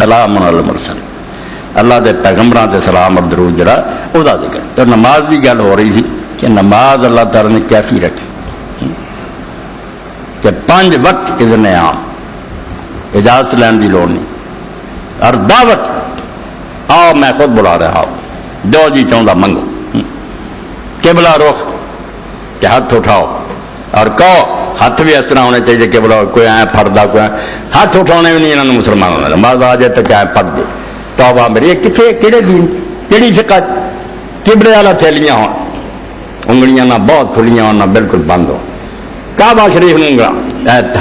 سلام علی المرسلین، اللہ دے پیغمبراں تے سلام اور درود جڑا او دا ذکر۔ تو نماز دی گل ہو رہی تھی کہ نماز اللہ تعالی نے کیسی رکھی کہ 5 وقت اذن عام، اجازت لین دی لوڑ نہیں، اور دعوت آؤ میں خود بلا رہا ہوں، جو جی چاہتا منگو، قبلہ رخ کہ ہاتھ اٹھاؤ، اور کہو ہاتھ بھی اس طرح ہونے چاہیے کہ بلا کوئی آئے پڑھتا، کوئی ہاتھ اٹھانے بھی نہیں انہوں نے مسلمانوں نے، نماز آ جائے تو کیا پڑھ دے توبہ میری۔ یہ کتنے کہڑے دین کہڑی فقہ قبلے والا تھیلیاں ہوں، انگلیاں نہ بہت کھلیاں ہوں نہ بالکل بند ہو، کعبہ شریف نے انگلاں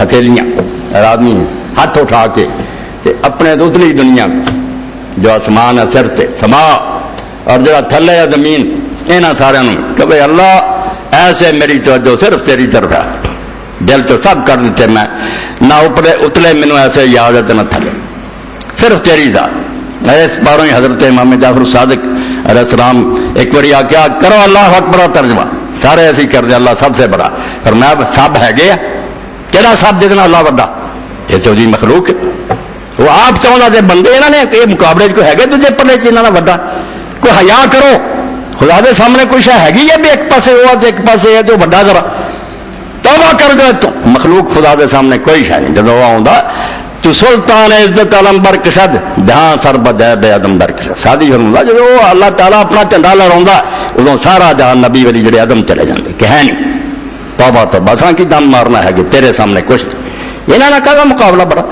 ہتھیلیاں، اور آدمی ہاتھ اٹھا کے اپنے دوسری دنیا جو آسمان ہے سر تے سما اور جو تھلے ہے زمین، یہاں سارے کہ بھائی اللہ ایسے میری توجہ صرف تیری طرف ہے، دل تو سب کر دیتے میں نہ اوپرے اتلے مینوں ایسے یاد ہے نہ تھلے، صرف تیری ذات۔ اس باروں ہی حضرت امام جعفر صادق علیہ السلام ایک بار کیا کرو اللہ اکبر ترجمہ، سارے ایسے کر دے اللہ سب سے بڑا، پر میں سب ہے گیا کہڑا سب جتنا اللہ بڑا، یہ تو جی مخلوق ہے، وہ آپ چاہتا تھے بندے انہوں نے یہ مقابلے کو ہے تجھے پلے چاہیے وڈا، کوئی حیا کرو خدا دے سامنے کوئی شاید ہے یا بھی ایک پاسے ہوا تو ایک پاسے ہے تو وڈا ذرا توبہ کر دو، تو مخلوق خدا دے سامنے کوئی شاید نہیں، جب وہ آتا تو سلطان عزت علم برکشد جہاں سر بدے بے عدم درکشد، سادی فرماتا جب وہ اللہ تعالیٰ اپنا جھنڈا لہراؤندا ادوں سارا جہاں نبی ولی جڑے عدم چلے جاندے کہ ہے نہیں، توبہ تو بساں کی دم مارنا ہے کہ تیرے سامنے کچھ انہوں نے کہا مقابلہ بڑا،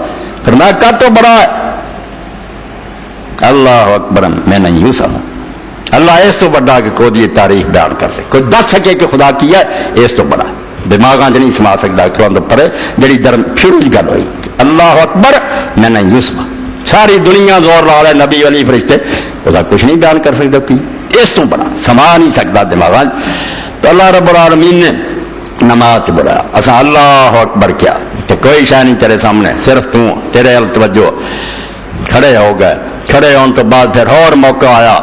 پھر میں کر تو بڑا ہے اللہ اکبر میں نہیں ہوں ساموں، اللہ اس تو بڑا کہ کوئی یہ تاریخ بیان کر سکے، کوئی دس سکے کہ خدا کیا ہے اس تو بڑا، دماغاں نہیں سما سکتا کلوں تو پڑے جڑی شروع گل ہوئی اللہ اکبر میں نہیں ہوں سما، ساری دنیا زور لا رہے نبی علی فرشتے خدا کچھ نہیں بیان کر سکتا کی اس تو بڑا سما نہیں سکتا دماغاں۔ تو اللہ رب العالمین نے نماز سے بڑھایا، اصا اللہ اکبر کیا کہ کوئی شے نہیں تیرے سامنے، صرف تو تیرے توجہ، کھڑے ہو گئے، کھڑے ہونے تو بعد پھر اور موقع آیا،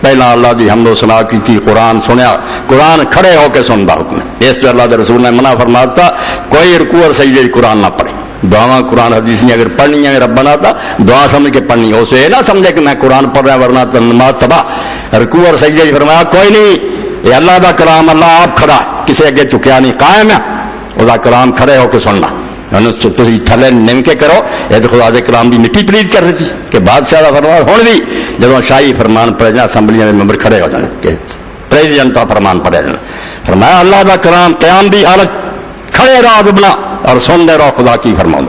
پہلا اللہ دی حمد و ثنا کی قرآن سنیا، قرآن کھڑے ہو کے سنتا حکم ہے، اس پہ اللہ کے رسول نے منع فرماتا کوئی رکوع اور سجدے قرآن نہ پڑھے، دعاواں قرآن حدیثیں اگر پڑھنی ہے ربنا تھا دعا سمجھ کے پڑھنی ہو، اسے نہ سمجھے کہ میں قرآن پڑھ رہا ورنہ تو نماز تباہ، رکوع اور سجدے فرمایا کوئی نہیں، یہ اللہ دا کلام اللہ آپ کھڑا کسی اگے چکیا نہیں، قائم ہے وہ کلام کھڑے ہو کے سننا، تھی تھلے نم کے کرو، یہ تو خدا دے کلام دی مٹی پلیت کر دیتی کہ بادشاہ کا فرمان ہوں بھی جب شاہی فرمان پڑے جانا اسمبلیاں میں ممبر کھڑے ہو جانے کہ پریزیڈنٹ کا فرمان پڑے جانا، فرمایا اللہ دا کلام قیام دی حالت کھڑے رہا دبنا اور سن دے رہو خدا کی فرماؤں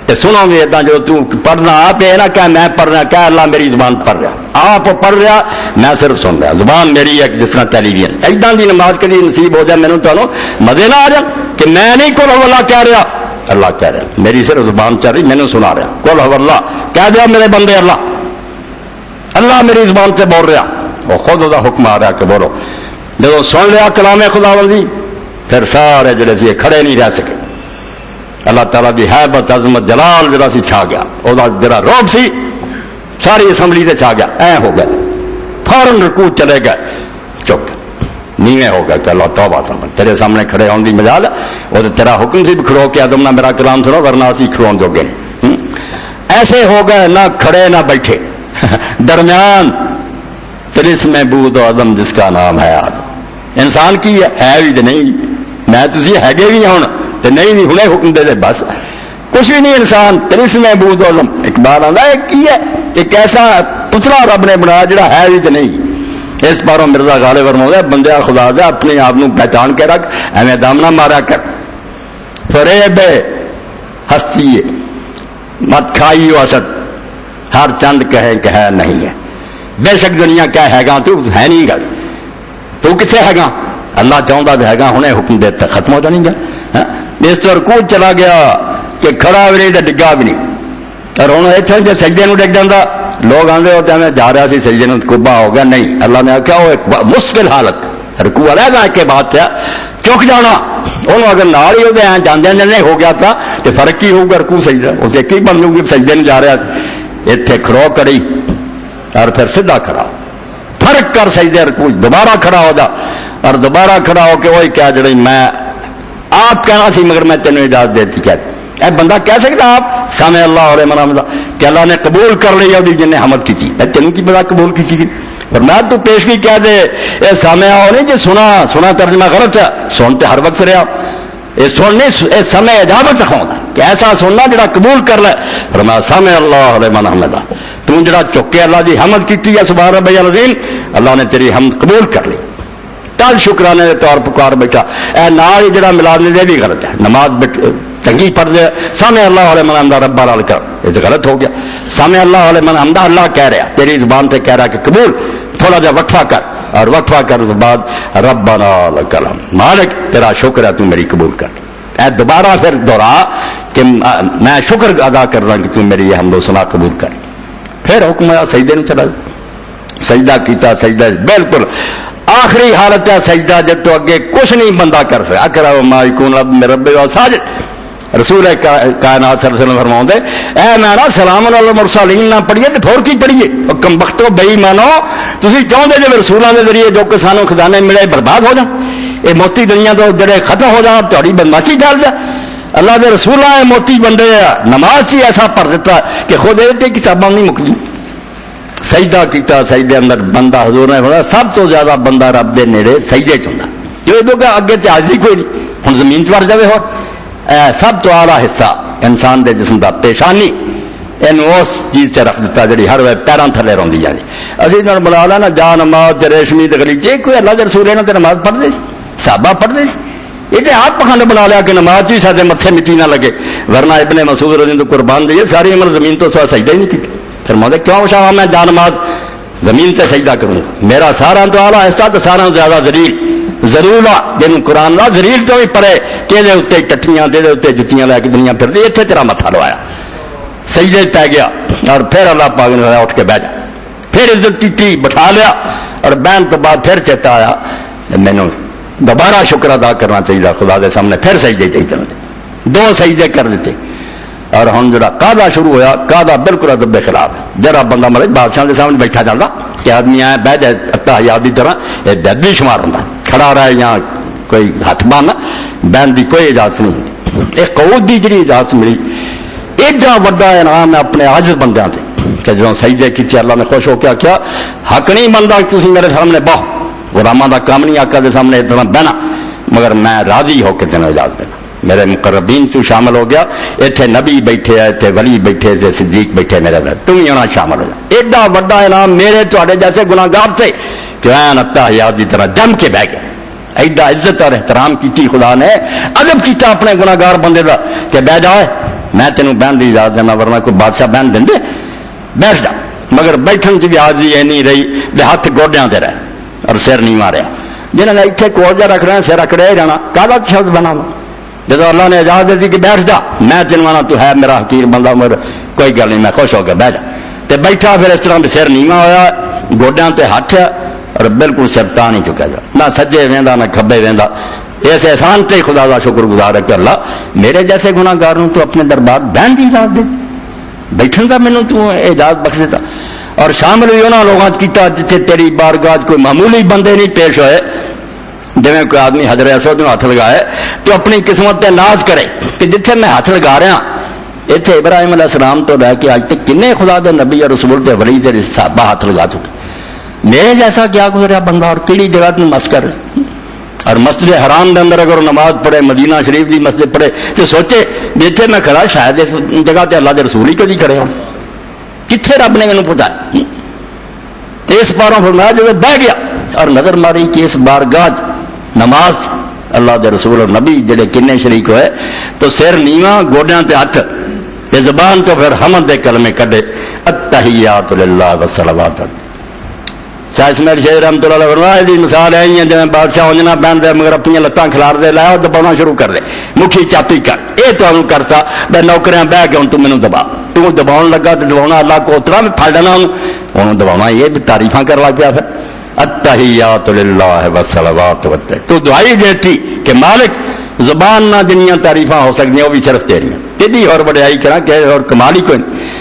تے سنو گے ادا جو تو پڑھنا آپ یہ نہ کہ میں پڑھ رہا، کیا اللہ میری زبان پڑھ رہا، آپ پڑھ رہا میں صرف سن رہا، زبان میری ہے جس طرح ٹیلی ویژن، ایدا دی نماز کدی نصیب ہو جائے مینوں تانوں مزے نہ آ جان کہ میں نہیں کل اللہ کہہ رہا، اللہ کہہ رہا، میری صرف زبان چل رہی مینوں سنا رہا، کل اللہ کہہ دیا میرے بندے اللہ اللہ میری زبان سے بول رہا، وہ خود وہ حکم آ رہا کہ بولو، جب سن لیا کلام خداوندی پھر سارے جڑے سی کھڑے نہیں رہ سکے، اللہ تعالیٰ کی حیبت عظمت جلال جڑا سی چھا گیا، وہ جڑا روب سی ساری اسمبلی سے چھا گیا، اے ہو گئے فوراً رکوع چلے گئے، چپ نیوے ہو گئے کہ اللہ توبہ توبہ تیرے سامنے کھڑے ہونے کی مجال ہے، وہ تو تیرا حکم سی بھی کھڑو کے آدم نہ میرا کلام سنو ورنہ اسی کھڑون جو گے نہیں، ایسے ہو گئے نہ کھڑے نہ بیٹھے، درمیان تلسم بود و عدم جس کا نام ہے آدم، انسان کی ہے بھی تو نہیں، میں تسی ہے گے بھی ہوں تو نہیں ہنے حکم دے دے بس کچھ بھی نہیں، انسان تلسم بود و عدم، اقبال آتا ہے کی ہے ایک ایسا پتلا رب نے بنایا جڑا ہے بھی تو نہیں، اس باروں مرزا غالب فرماتا بندہ خدا دے اپنے آپ کو پہچان کے رکھ، ایویں دم نہ مارا کر، فریب ہستی مت کھائی وسط ہر چند کہیں کہ ہے نہیں ہے، بے شک دنیا کیا ہے گا تو ہے نہیں گا، تو کتنے ہے گا، اللہ چاہتا بھی ہے گا ہنے حکم دیتا ختم ہو جانی گا، اس طرح کوچ چلا گیا کہ کھڑا بھی نہیں تو ڈگا بھی نہیں، اور ہوں اتنے جی سجدے میں ڈگ جاتا لوگ آدھے ہوتے میں جا رہا سی سجدے میں کبا ہو گیا، نہیں اللہ نے آخیا وہ ایک مشکل حالت رکوع والا گا کے بعد چک جانا، انہوں اگر نال ہی ہوتے ہیں جانے نہیں ہو گیا تھا تو فرق ہی ہوگا، رکوع سجدہ وہ ایک ہی بن جوں گی، سجدے میں جا رہا اتنے کھڑو کری اور پھر سیدھا کھڑا فرق کر سجدے رکوع دوبارہ کھڑا ہو جا اور دوبارہ کھڑا ہو کے وہی کیا جڑی میں آپ کہنا سی مگر میں تینوں اجازت دیتی کیا اے بندہ کہہ سکتا آپ سامع اللہ علیہ منامدہ کہ اللہ نے قبول کر لیا وہ جن نے حمد کی تھی تینوں کی بڑا قبول کی تھی اور میں تو پیشگی کہہ دے اے سامع ہو نہیں جی سنا ترجمہ غلط ہے سنتے ہر وقت رہا یہ سن نہیں اے سامع اجابت رکھاؤں گا کہ ایسا سننا جڑا قبول کر لے فرمایا سامع اللہ علیہ منامدہ تو جڑا چکے اللہ دی حمد کی ہے سبحان ربی العظیم اللہ نے تیری حمد قبول کر لی تل شکرانے کے طور پکار بیٹھا اے نال ہی جڑا ملاد نے بھی غلط ہے نماز تنگی پڑھ دے سامع اللہ علیہ من حمدہ رب لال کر یہ تو غلط ہو گیا سامع اللہ علیہ من حمدہ اللہ کہہ رہا تیری زبان سے کہہ رہا کہ قبول تھوڑا جا وقفہ کر اور وقفہ کر تو بعد ربنا لکل حمد مالک تیرا شکر ہے تو میری قبول کر اے دوبارہ پھر دوہرا کہ میں شکر ادا کر رہا کہ تو میری یہ حمد و ثنا قبول کر پھر حکم ہوا سجدے میں چلا سجدہ کیتا سجدہ بالکل آخری حالت ہے سجدہ جب تو اگے کچھ نہیں بندہ کر سکتا اقرب ما یکون رب ساجد رسول کائنات صلی اللہ علیہ وسلم فرماؤں دے اے میں نا سلام علی المرسلین نہ پڑھیے تو پھور کی پڑھیے کم بختو بے ایمانو تسی چاہتے جب رسولوں کے ذریعے جو کہ سانو خزانے ملے برباد ہو جان یہ موتی دنیا تو جڑے ختم ہو جان تہاڈی بدماشی ڈال جا اللہ دے رسول ہے موتی بندے نماز ہی ایسا پڑھ دیتا کہ خود یہ کتاباں نہیں مکدی سجدہ کیتا سجدے اندر بندہ حضور نے فرمایا سب تو زیادہ بندہ رب دے نیڑے سجدے چوندا جو کہ اگے تے حاضری کوئی نہیں ہن زمین چ وڑ جاوے ہو سب تو اعلیٰ حصہ انسان دے جسم دا پیشانی اینو اس چیز سے رکھ دیتا جڑی ہر وے پیراں تھلے روندی جاندی اسی نال بلا لا نا جا نماز تے ریشمی تے غلیچے کوئی اللہ دے رسول نے تے نماز پڑھ دے صحابہ پڑھ دے یہ تے آپ پخانڈ بنا لیا کہ نماز ہی سارے متھے مٹی نہ لگے ورنہ ابن مسعود رضی اللہ عنہ قربان دیے ساری عمر زمین تو سجدہ ہی نہیں کی فرماتے کیوں شاہ میں جا نماز زمین تے سجدہ کروں میرا سارا تو اعلیٰ حصہ تو سارا زیادہ ذلیل ضرور جن قرآن لا ذلیل تو بھی پڑے کہ دے اتنے ٹٹیاں دے اتنے جتیاں لے کے دنیا پھر اتنے تیرا متھا لوایا سجدے پہ گیا اور پھر اللہ پاک نے اٹھ کے بیٹھ جا پھر عزت کی بٹھا لیا اور بہن تو بعد پھر چیتا آیا مینو دوبارہ شکر ادا کرنا چاہیے خدا دے سامنے پھر سجدے چاہیے دو سجدے کر دیتے اور ہم جڑا قاعدہ شروع ہویا قاعدہ بالکل ادب کے خلاف ہے جرا بندہ مرے بادشاہ کے سامنے بیٹھا جاتا کہ آدمی آیا بہ جائے اتحیات کی طرح یہ دردی شمار ہوتا کھڑا رہے یا کوئی ہاتھ باندھنا بہن کی کوئی اجازت نہیں ہوتی ایک قوت کی جی اجازت ملی ایڈا وڈا انعام ہے اپنے عاجز بندیاں تے کہ جدوں سجدے کیتے اللہ نے خوش ہو کے کیا حق نہیں بنتا کہ تسی میرے سامنے بہو غلاماں دا کام نہیں آقا دے سامنے اتنا بہنا مگر میں راضی ہو کے تینوں اجازت دینا میرے مقربین تو شامل ہو گیا اتنے نبی بیٹھے اتنے ولی بیٹھے اتنے صدیق بیٹھے میرے میں تم ہی ہونا شامل ہو جا ایڈا وڈا انعام میرے تھوڑے جیسے گناہگار تھے کہ اتحیات کی طرح جم کے بہ گئے ایڈا عزت اور احترام کی خدا نے ادب کیتا اپنے گناہگار بندے کا کہ بہ جائے میں تینوں بہن کی اجازت دینا ورنہ کوئی بادشاہ بہن دیں بیٹھ جا مگر بیٹھن سے بھی حاضری یہ نہیں رہی بے ہاتھ گوڈیاں دے رہے اور سر نہیں ماریا جنہوں نے اتنے کوجا رکھ رہے ہیں سر اکڑے جانا کالا شبد بنا جب اللہ نے اجازت دی کہ بیٹھ جا میں چنوانا تو ہے میرا حقیر بندہ مگر کوئی گل نہیں میں خوش ہو کے بہ جا تے بیٹھا پھر اس طرح سر نیواں ہویا گوڈیاں تے ہاتھ اور بالکل سر تا نہیں چکا جا نہ سجے ویندا نہ کھبے ویندا اس احسان تے خدا کا شکر گزار ہے کہ اللہ میرے جیسے گناہگار ہوں تو اپنے دربار بہن کی اجازت دے بیٹھن کا مینوں تو اجازت بخش دیتا اور شامل بھی انہوں لوگوں کیتا جتنے تیری بارگاہ کوئی معمولی بندے نہیں پیش ہوئے جی کوئی آدمی حضرت اسود ہاتھ لگائے تو اپنی قسمت تے ناز کرے کہ جتنے میں ہاتھ لگا رہا اتنے ابراہیم علیہ السلام تو لے کے آج تک کنے خدا دے نبی اور رسول تے ولی تے صحابہ ہاتھ لگا چکے میرے جیسا کیا گزرا بندہ اور کیڑی جگہ تم مس کر اور مسجد حرام دے اندر اگر نماز پڑھے مدینہ شریف دی مسجد پڑھے تو سوچے جتنے میں کھڑا شاید اس جگہ تے اللہ دے رسول ہی کدی کھڑے ہو کتنے رب نے مینوں پتا اس پاروں فرمایا جب بہ گیا اور نظر ماری کہ اس بارگاہ نماز اللہ دے رسول اور نبی جڑے کنے شریک ہوئے تو سر نیواں گوڈیاں تے ہاتھ تے زبان تو پھر حمد دے کلمے کڈے التحیات للہ والصلوات شاہ اسماعیل شیخ رحمۃ اللہ علیہ فرمایا دی مثال ہے جی بادشاہ اونجنا پہن دے مگر اپنی لتاں کھلار دے لایا دباؤنا شروع کر دے مکھی چاپی کر یہ تمہیں کرتا بے نوکریاں بہ کے ہوں تو مینوں دبا تو دباؤن لگا تو دباؤنا اللہ کو اترا میں پھڑ ڈنا انہوں دباؤنا یہ بھی تعریفاں کر لگ پیا پھر التحیات للہ والصلوات تو دعائی دیتی کہ مالک زبان نہ جنیاں تعریفاں ہو سکتی ہیں وہ بھی صرف تیریاں کدی اور بڑائی کرا کہ اور کمال ہی کوئی نہیں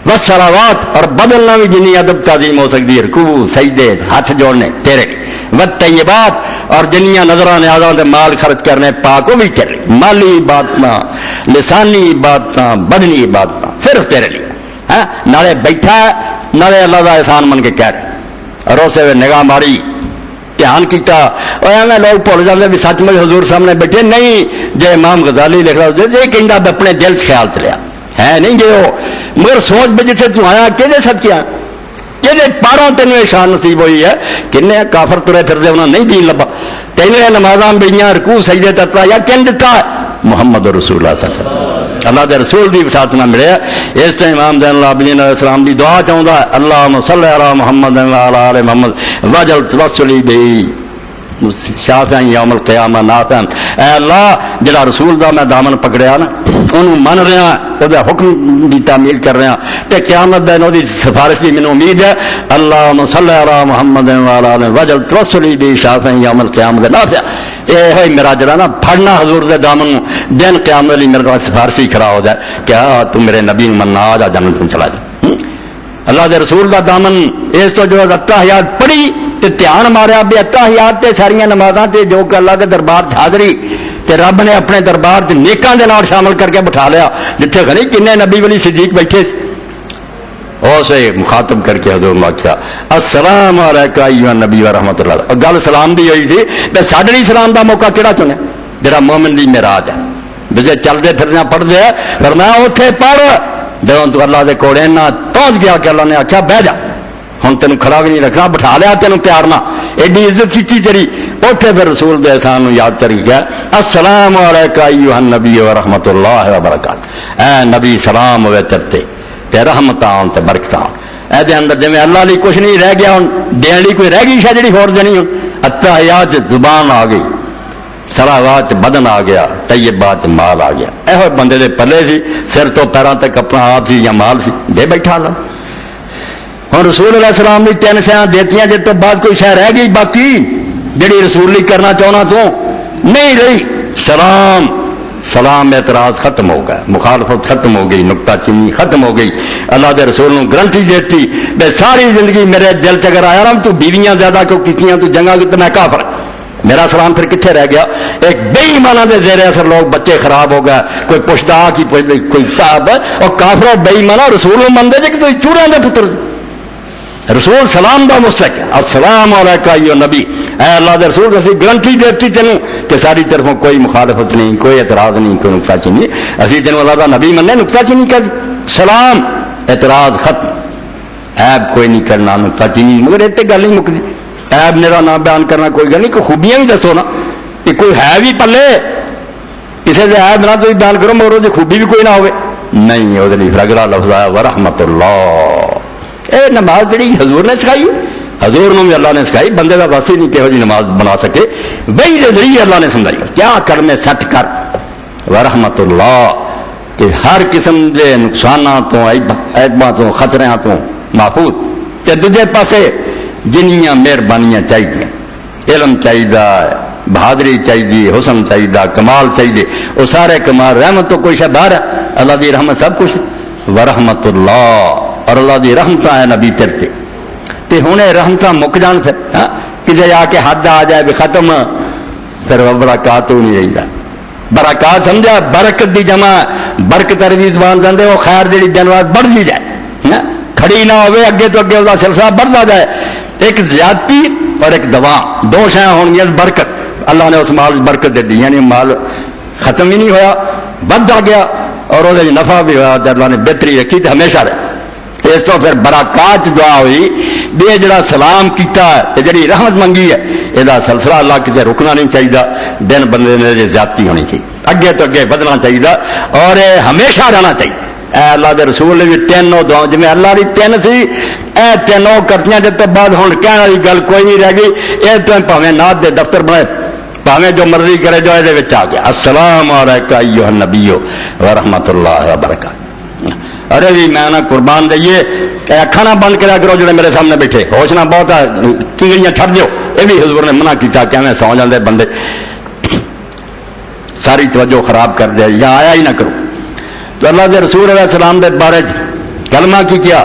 والصلوات اور بدلنا بھی جنی ادب تعظیم ہو سکتی ہے رکوع سجدے ہاتھ جوڑنے تیرے والطیبات اور جنیاں نظراں نیازاں تے مال خرچ کرنے پاک وہ بھی تیرے لیے، مالی عبادت لسانی عبادت بدنی عبادت صرف تیرے لیے. ہاں نالے بیٹھا ہے نالے اللہ کا احسان من کے کہہ رہے، اور اسے نگاہ ماری دھیان کیتا اور ایویں لوگ بھول جاتے بھی سچ مچ حضور سامنے بیٹھے نہیں. جے امام غزالی لکھ رہا جی کہندا اپنے دل چ خیال چلیا ہے نہیں جی وہ، مگر سوچ بھی جتنے تو آیا کہ صدقے کہ پاروں تینوں یہ شان نصیب ہوئی ہے. کنے کافر ترے پھرتے انہوں نے نہیں دین لبا، تینوں نمازاں بڑیاں رکوع سجدے تکڑا یا کن دتا محمد رسول اللہ صلی اللہ علیہ وسلم، اللہ دے رسول کی وساطت نہ ملے. اس ٹائم امام زین العابدین علیہ السلام کی دعا چاہتا ہے اللہم صلی علی محمد وعلی آل محمد وجل توسلی بی شافعا یوم القیامہ نافعا. اے اللہ جڑا رسول دا میں دامن پکڑیا نا انہوں من رہا وہ حکم کی تعمیل کر رہا تے قیامت دن وہ سفارش کی مینوں امید ہے. اللہم صلی علی محمد وعلی آل وجل توسلی بی شافعا یوم القیامہ نافعا. یہ میرا جڑا نا پھڑنا حضور دے دامن دن قیامت لی میرے پاس سفارش ہی کھڑا ہو جائے کیا تو میرے نبی مننا آ جا جنت میں چلا جا. اللہ دے رسول دا دامن اس تو جو اتحیات پڑھی تے دھیان ماریا بھی اتحیات تے ساریاں نمازاں تے جو کہ اللہ دے دربار حاضری تے رب نے اپنے دربار تے نیکاں دے نال شامل کر کے بٹھا لیا جتھے خری کنے نبی ولی صدیق بیٹھے اسے مخاطب کر کے حضور نے آخیا السلام علیکم ایھا نبی و رحمت اللہ. گل سلام دی ہوئی سی تے ساڈے لیے سلام دا موقع کیڑا چنے جڑا مومن دی معراج ہے جے چلدے پھرنا پڑھدے فرمایا اوتھے پڑھ جدوں تو اللہ دے کوڑے نہ پہنچ گیا کہ اللہ نے آخیا بہ جا ہوں تینوں کھڑا بھی نہیں رکھنا بٹھا لیا تینوں پیار نہ ایڈی عزت کی تیری. اٹھے پھر رسول دے احسان یاد کر گیا السلام علیکم ایھا النبی و رحمت اللہ وبرکاتہ. اے نبی سلام ہوئے تیرتے تے رحمتاں تے برکتاں اے دے اندر جویں اللہ لی کچھ نہیں رہ گیا ہن دین لی کوئی رہ گئی شے جڑی ہور دینی ہن. اتحیات زبان آ گئی صلوات بدن آ گیا طیبات مال آ گیا. ایہو بندے دے پلے سی سر تو پیراں تک اپنا آپ سی یا مال سی دے بیٹھا اللہ. ہوں رسول علیہ السلام نے تین شاہ دیتیاں جس تو بعد کوئی شہ رہ گئی باقی جڑی رسول کرنا چاہنا تو نہیں رہی. سلام سلام اعتراض ختم ہو گیا، مخالفت ختم ہو گئی، نکتہ چینی ختم ہو گئی. اللہ دے رسول نے گرنٹی دیتی بے ساری زندگی میرے دل چ اگر آیا نا تو بیویاں زیادہ کیوں کیتیاں تو جنگا کی تو میں کافر. میرا سلام پھر کتنے رہ گیا؟ ایک بے ایمانہ دے زیر اثر لوگ بچے خراب ہو گئے، کوئی پوچھتا کی کوئی تاب اور کافر بے ایمانہ رسول مندے جے کہ تو چوڑیاں دے پتر رسول سلام دا مستحق ہے. السلام علیکم ایھا نبی. اے اللہ دے رسول اسی گارنٹی دیتی تینوں کہ ساری طرفوں کوئی مخالفت نہیں، کوئی اعتراض نہیں، کوئی نقطہ چینی. اسی تینوں اللہ دا نبی مننے نقطہ چینی کر سلام اعتراض ختم. عیب کوئی نہیں کرنا نقطہ چینی مگر ایک گل نہیں مکدی. عیب میرا نام بیان کرنا کوئی گل نہیں، کوئی خوبیاں بھی دسو نا کہ کوئی ہے بھی پلے کسی دے عیب نہ تو بیان کرو مگر وہ خوبی بھی کوئی نہ ہوئے نہیں. وہ اگلا لفظ آیا ورحمت اللہ. اے نماز جڑی حضور نے سکھائی حضور نے بھی اللہ نے سکھائی بندے کا بس ہی نہیں کہو جی نماز بنا سکے وہی کے ذریعے اللہ نے سمجھائی کیا کلمے سٹ کر ورحمت اللہ کہ ہر قسم کے نقصانات تو عیباں تو خطریاں تو محفوظ. تے دوجے پاسے جنیاں مہربانیاں چاہیے علم چاہیے بہادری چاہیے حسن چاہیے کمال چاہیے وہ سارے کمال رحمت تو کوئی شاید باہر ہے اللہ کی رحمت سب کچھ ورحمت اللہ. اور اللہ دی رحمتہ ہے نبی تیرتے تے ہونے رحمتہ مک جان پھر کدھے آ کے حد آ جائے بھی ختم پھر برکات تو نہیں رہی. برکات سمجھا برکت دی جمع برکت عربی زبان سمجھے وہ خیر جڑی دن بعد بڑھ دی جائے کھڑی نہ ہوئے اگے تو اگے وہ سلسلہ بڑھتا جائے. ایک زیادتی اور ایک دوا دو شے ہونی برکت اللہ نے اس مال برکت دے دی یعنی مال ختم ہی نہیں ہویا بڑھتا گیا اور وہ نفع بھی ہوا اللہ نے بہتری رکھی تو ہمیشہ رہے. اس تو پھر برکات دعا ہوئی بے جڑا سلام کیتا ہے جڑی رحمت منگی ہے یہ سلسلہ اللہ کتے رکنا نہیں چاہیے. دن بندے نے زیادتی ہونی چاہیے اگے تو اگے بدلنا چاہیے اور ہمیشہ رہنا چاہیے. اے اللہ دے رسول نے بھی تینوں دعا جی اللہ کی تین سی اے تینوں کرتیاں جب تو بعد ہوں کہنے والی گل کوئی نہیں رہ گئی. یہ تو پاویں نات دے دفتر بنائے پاویں جو مرضی کرے جو یہ آ گیا السلام علیکم ایھا النبی و رحمت اللہ وبرکاتہ. ارے بھی میں نہ قربان دئیے اکھاں نہ بند کرا کرو جڑے میرے سامنے بیٹھے ہوش نہ بہت کنگڑیاں چھڈ دیو. یہ بھی حضور نے منع کیتا کہ میں سو جاندے بندے ساری توجہ خراب کر دیا یا آیا ہی نہ کرو. تو اللہ کے رسول علیہ السلام دے بارے کلمہ کی کیا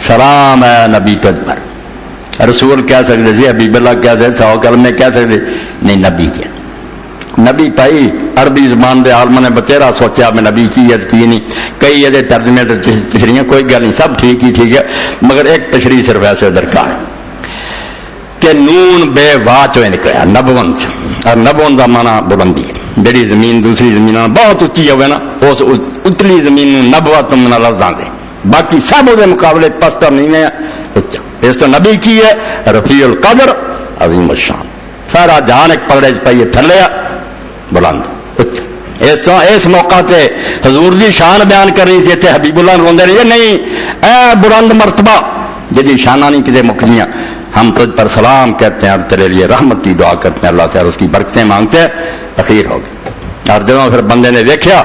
سلام ہے نبی تجھ پر رسول کہہ سکتے تھے، حبیب اللہ کہہ سکتے، 100 کلمے کہہ سکتے، نہیں نبی کیا نبی پائی عربی زبان دے عالم نے بتیرا سوچا میں نبی کی کی نہیں، کئی یہ ترجمے تشریح کوئی گل نہیں، سب ٹھیک ہی ٹھیک ہے، مگر ایک تشریح صرف ایسے درکار ہے کہ نون بے واہ چو نکلیا نبون، اور نبون کا مانا بلندی ہے، جڑی زمین دوسری زمین بہت اچھی ہوئے نا اس اتلی زمین نبوت من لفظاں دے، باقی سب وہ مقابلے پستر نہیں ہے اچا، اس تو نبی کی ہے رفیع القدر عظیم الشان، سارا جہان ایک پگڑے پائیے تھلیا بلند اچھا، اس تو اس موقع تے حضور دی شان بیان کرنی سی، اتنے حبیب اللہ روندے نہیں اے بلند مرتبہ جی شانہ نہیں کتے مکھنیاں، ہم تجھ پر سلام کہتے ہیں اور تیرے لیے رحمت کی دعا کرتے ہیں، اللہ سے اس کی برکتیں مانگتے ہیں، اخیر ہو گئی۔ اور جب پھر بندے نے دیکھا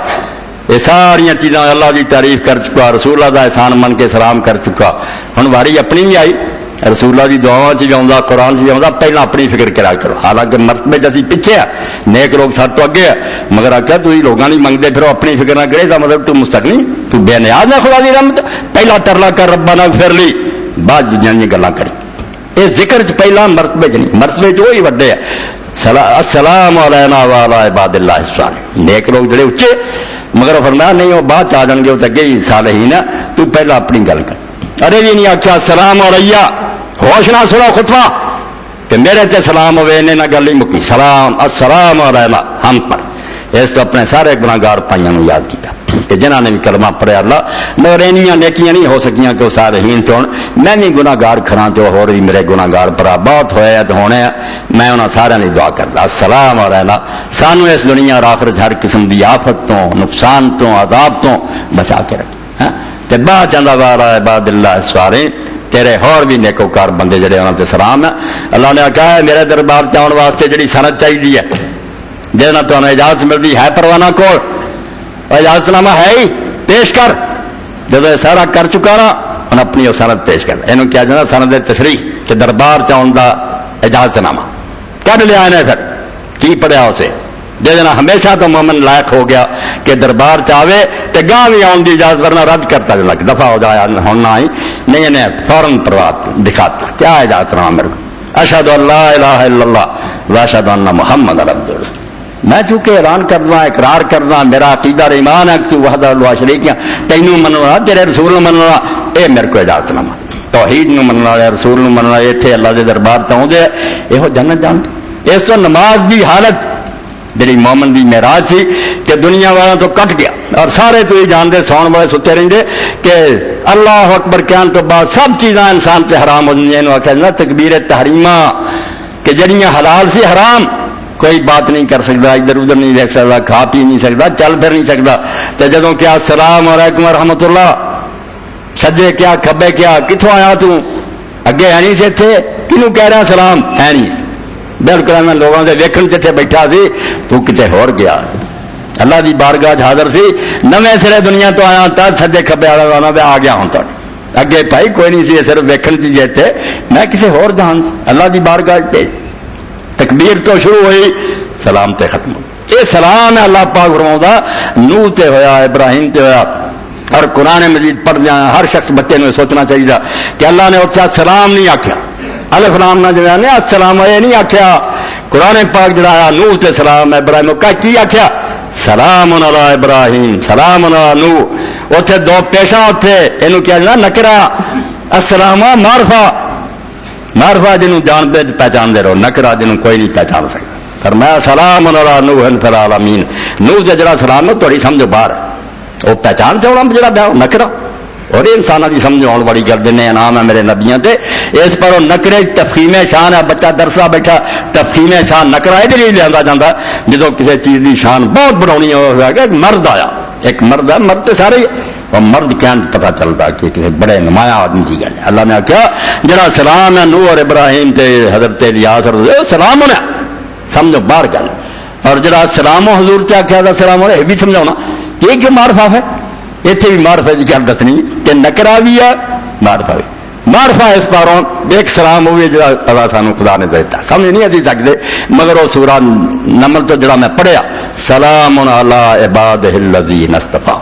یہ ساری چیزاں اللہ کی تعریف کر چکا، رسول اللہ کا احسان من کے سلام کر چکا، ہن واری اپنی بھی آئی، رسول اللہ کی دعاؤں سے بھی آؤں قرآن سے بھی آؤں، پہلے اپنی فکر کرا کرو، حالانکہ مرتبے اسی پیچھے ہے، نیک لوگ ساتھ تو اگے ہے، مگر آخر تھی لوگوں نہیں منگتے پھر اپنی فکر نہ کرے، تو مطلب تو مستقنی تو بے نیاز نہ خدا دی رحمت، پہلا ترلا کر ربا نہ پھر لی بعد دنیا کی گلاں کری، یہ ذکر چ پہلا مرتبے چ نہیں، مرتبے چ وہی وڈے ہے، السلام علینا وعلی عباد اللہ الصالحین، نیک لوگ جڑے اچے، مگر فرمایا نہیں وہ بعد چ آ جان گے، وہ اگے ہی صالحین ہے، تو پہلا اپنی گل کر، ارے بھی نہیں آخیا السلام علیہ ہوش نہ سنو خطبہ کہ میرے تے سلام ہوئے، انہیں نہ گل ہی مکی، سلام السلام علینا ہم پر، اس تو اپنے سارے گناہگار پائیاں یاد کیا کہ جنہوں نے بھی کلمہ پڑھیا اللہ، مگر اینیاں نیکیاں نہیں ہو سکیاں کہ وہ صالحین چ ہون، میں بھی گناہگار کھڑا تو ہور بھی میرے گناہگار بھرا بہت ہوئے تو ہونے، میں انہاں سارے نے دعا کردا السلام علینا، سانو اس دنیا اور آخرت ہر قسم دی آفت تو نقصان تو عذاب تو بچا کے رکھ، تے بعد چندا والا عباد اللہ الصالحین، تیرے اور بھی نیکوکار بندے جڑے انہاں تے سلام ہے، اللہ نے کہا ہے میرے دربار تے آਉਣ واسطے جڑی سند چاہیے ہے جس نال تانوں اجازت ملدی ہے، پروانہ کول اجازت نامہ ہے ہی پیش کر، جب یہ سارا کر چکا نا ہن اپنی وہ سند پیش کر، یہ کیا جانا سند تشریح کہ دربار چ آਉਣ دا اجازت نامہ کڈ لیا نے، پھر کی پڑھیا اسے جس ہمیشہ تو مومن لائق ہو گیا کہ دربار چاہے تو گاہ بھی آن کی اجازت ورنہ رد کرتا جا کہ دفعہ ہو جائے ہونا ہی نہیں، انہیں فوراً پروات دکھاتا کیا اجازت رہا میرے کو، اشہد ان لا الہ الا اللہ و اشہد ان محمد عبدہ ورسولہ، میں چونکہ اعلان کرنا اقرار کرنا میرا عقیدہ اور ایمان ہے کہ تو وحدہ لا شریک ہے، تینوں مننا تیرے رسول مننا، اے میرے کو اجازت نہ توحید نو مننا رسول نو مننا، اتنے اللہ کے دربار چاہتے یہ جنت جانتے، اس تو نماز کی حالت جی مومن کی معراج سی کہ دنیا والوں تو کٹ گیا، اور سارے تو یہ جانتے سون والے ستے رہتے کہ اللہ اکبر کہنے تو بعد سب چیزاں انسان تے حرام ہو جائیں، آخیا جاتا تکبیر تحریمہ کہ جڑیاں حلال سی حرام، کوئی بات نہیں کر سکتا، ادھر ادھر نہیں دیکھ سکتا، کھا پی نہیں سکتا، چل پھر نہیں سکتا، تو جدوں کیا السلام علیکم ورحمۃ اللہ، سجے کیا کھبے کیا، کتوں آیا تو اگے ہے نہیں سے اتنے، کنوں کہہ رہا سلام ہے نہیں، بالکل میں لوگوں کے ویکھن جتنے بیٹھا سی تو کتے ہور گیا، اللہ کی بارگاہ حاضر سی، نویں سرے دنیا تو آیا تا سجے کھبے والا پہ آ گیا ہوں تو اگے بھائی کوئی نہیں سی، صرف ویکھن کی جیتے میں کسی ہور جہان اللہ کی بارگاہ پہ تکبیر تو شروع ہوئی سلام تے ختم ہوئی، یہ سلام ہے اللہ پاک فرماؤں نوح تے ہویا ابراہیم تے ہویا، اور قرآن مجید پڑھ جائیں ہر شخص بچے نے سوچنا چاہیے کہ اللہ نے اتنا سلام نہیں آخیا، الف لام نہ جو ہے السلام یہ نہیں آخیا، قرآن پاک جڑا آیا نوح تے سلام ابراہیم کا کی آخیا سلام علی ابراہیم سلام علی نوح، اتنے دو پیشہ اتنے یہ کیا جانا نکرا، السلام معرفہ، معرفہ جنہوں جانتے پہچان دے رہو، نکرا جنہوں کوئی نہیں پہچان سکتا، فرمایا سلام علی نوح فی العالمین، نوح کا جڑا سلام ہے تھوڑی سمجھو باہر ہے، وہ پہچان سے ہونا جڑا بیا نکرا، اور یہ انسانوں کی سمجھ آنے والی گل دینے انعام ہے میرے نبیاں تے، اس پر وہ نکرے تفخیم شان ہے، بچہ درسا بیٹھا تفخیم شان نکرا یہ لیے لیا جاتا جدو کسی چیز کی شان بہت بڑھونی ہو کہ ایک مرد آیا، ایک مرد ہے، مرد تو سارے اور مرد کہن پتہ چلتا کہ کسی بڑے نمایاں آدمی کی گل ہے، اللہ نے کیا جڑا سلام ہے نوح اور ابراہیم تے حضرت الیاس سلام ہونا سمجھو باہر گل، اور جڑا سلام و حضور تے آخیا تھا سلام ہونا یہ بھی سمجھاؤنا کہ کیوں معرفہ ہے، اتنے بھی معرفہ کی گل دسنی کہ نکرا بھی ہے معرفہ بھی، معرفہ اس پاروں ایک سلام ہوئے جڑا اللہ سانو خدا نے دیتا، سمجھ نہیں اسی سکتے، مگر وہ سورہ نمل تو جڑا میں پڑھیا سلام علی عبادہ الذین اصطفیٰ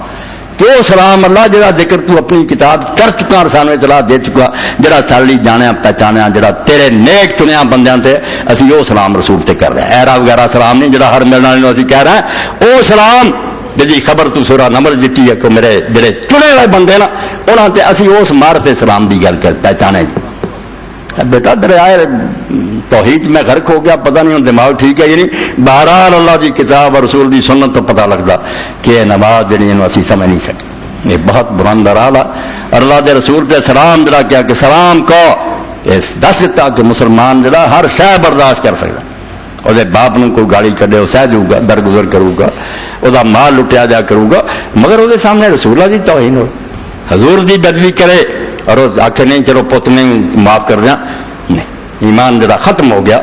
وہ سلام اللہ جڑا ذکر تو اپنی کتاب کر چکا اور سانو اطلاع دے چکا جڑا سارے لیے جانیا پہچانیا جڑا تیرے نیک چنیا بندیاں تے اسی وہ سلام رسول تے کر رہے ہیں ایرا وغیرہ سلام نہیں جڑا ہر ملنے والے اسی کہہ رہے ہیں وہ سلام جی خبر تو سورہ نمبر دیتی ہے کہ میرے جڑے چنے ہوئے بندے نا انہوں تے اسی اس معرف سلام دی گل کر پہچانے بیٹا دریائے توحید میں غرق ہو گیا پتہ نہیں ہوں دماغ ٹھیک ہے یعنی بہرحال اللہ کی کتاب اور رسول کی سنت تو پتہ لگتا کہ نماز جڑی اسی سمجھ نہیں سکتے یہ بہت بلند رالا اور اللہ دے رسول تے سلام جڑا کیا کہ سلام کو اس دس دیتا کہ مسلمان جڑا ہر شے برداشت کر سکتا وہ باپ نو کوئی گالی کڈے وہ سہ جاؤ گا درگزر کروں گا وہ مال لٹیا جا کروں گا مگر وہ سامنے رسول اللہ کی توہین ہو حضور دی بدلی کرے اور آخر نہیں چلو پت نہیں معاف کر دیا نہیں ایمان جڑا ختم ہو گیا